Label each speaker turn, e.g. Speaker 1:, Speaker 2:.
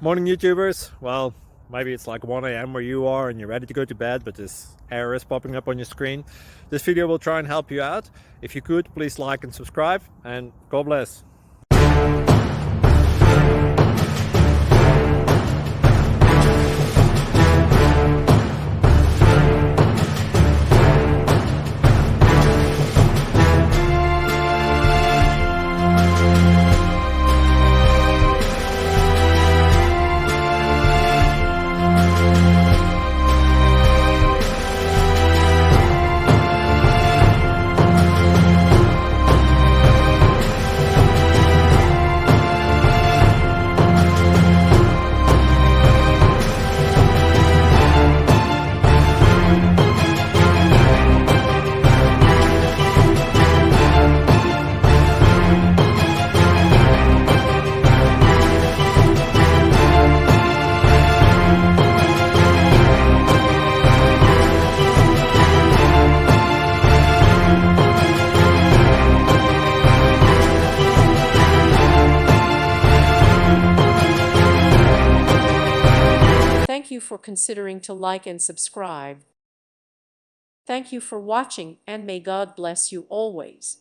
Speaker 1: Morning, YouTubers. Well, maybe it's like 1 a.m. where you are and you're ready to go to bed, but this error is popping up on your screen. This video will try and help you out. If you could, please like and subscribe, and God bless.
Speaker 2: Thank you for considering to like and subscribe. Thank you for watching, and may God bless you always.